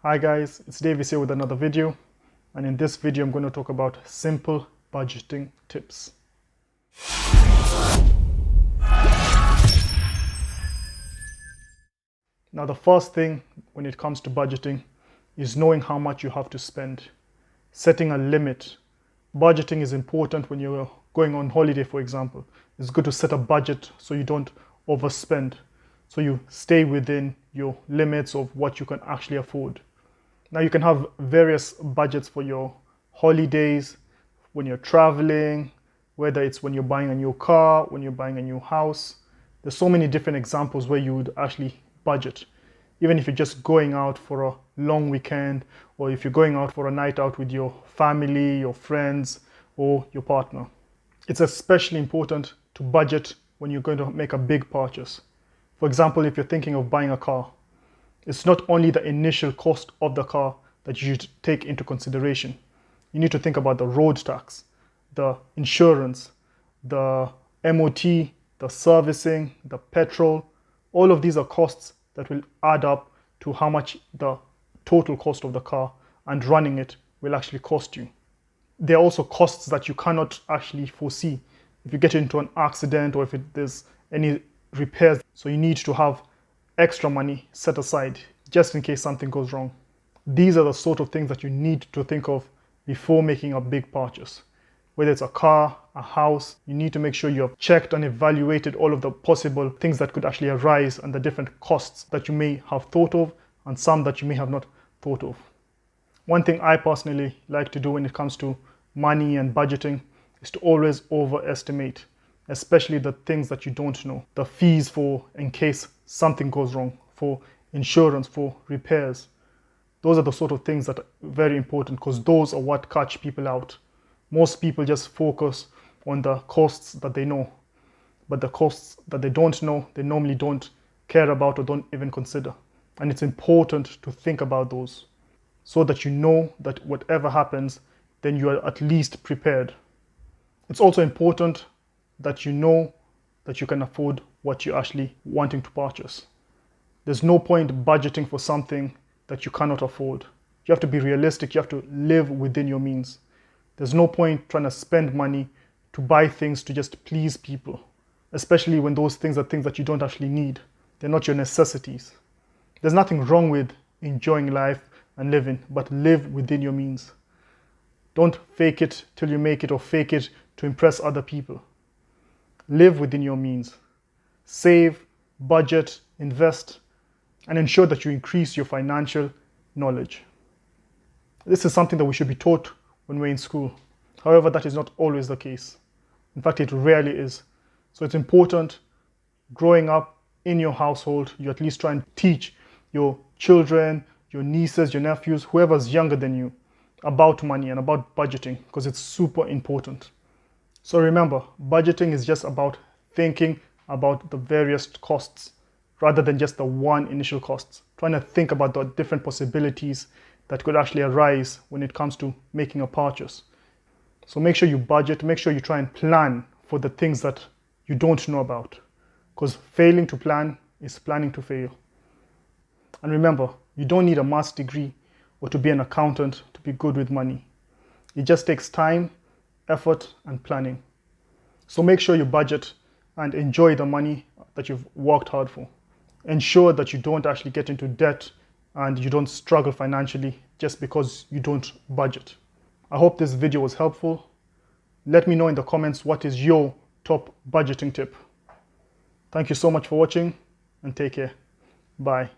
Hi guys, it's Davis here with another video, and in this video I'm going to talk about simple budgeting tips. Now the first thing when it comes to budgeting is knowing how much you have to spend. Setting a limit. Budgeting is important when you're going on holiday, for example. It's good to set a budget so you don't overspend, so you stay within your limits of what you can actually afford. Now you can have various budgets for your holidays, when you're traveling, whether it's when you're buying a new car, when you're buying a new house. There's so many different examples where you would actually budget. Even if you're just going out for a long weekend, or if you're going out for a night out with your family, your friends, or your partner. It's especially important to budget when you're going to make a big purchase. For example, if you're thinking of buying a car, it's not only the initial cost of the car that you should take into consideration. You need to think about the road tax, the insurance, the MOT, the servicing, the petrol. All of these are costs that will add up to how much the total cost of the car and running it will actually cost you. There are also costs that you cannot actually foresee. If you get into an accident or if there's any repairs, so you need to have extra money set aside just in case something goes wrong. These are the sort of things that you need to think of before making a big purchase. Whether it's a car, a house, you need to make sure you have checked and evaluated all of the possible things that could actually arise and the different costs that you may have thought of and some that you may have not thought of. One thing I personally like to do when it comes to money and budgeting is to always overestimate, especially the things that you don't know. The fees for in case something goes wrong, for insurance, for repairs. Those are the sort of things that are very important because those are what catch people out. Most people just focus on the costs that they know, but the costs that they don't know, they normally don't care about or don't even consider. And it's important to think about those so that you know that whatever happens, then you are at least prepared. It's also important that you know that you can afford what you're actually wanting to purchase. There's no point budgeting for something that you cannot afford. You have to be realistic. You have to live within your means. There's no point trying to spend money to buy things to just please people, especially when those things are things that you don't actually need. They're not your necessities. There's nothing wrong with enjoying life and living, but live within your means. Don't fake it till you make it or fake it to impress other people. Live within your means. Save, budget, invest, and ensure that you increase your financial knowledge. This is something that we should be taught when we're in school. However, that is not always the case. In fact, it rarely is. So it's important growing up in your household, you at least try and teach your children, your nieces, your nephews, whoever's younger than you about money and about budgeting because it's super important. So remember, budgeting is just about thinking about the various costs rather than just the one initial costs. Trying to think about the different possibilities that could actually arise when it comes to making a purchase. So make sure you budget, make sure you try and plan for the things that you don't know about, because failing to plan is planning to fail. And remember, you don't need a master's degree or to be an accountant to be good with money. It just takes time, effort, and planning. So make sure you budget and enjoy the money that you've worked hard for. Ensure that you don't actually get into debt and you don't struggle financially just because you don't budget. I hope this video was helpful. Let me know in the comments what is your top budgeting tip. Thank you so much for watching and take care. Bye.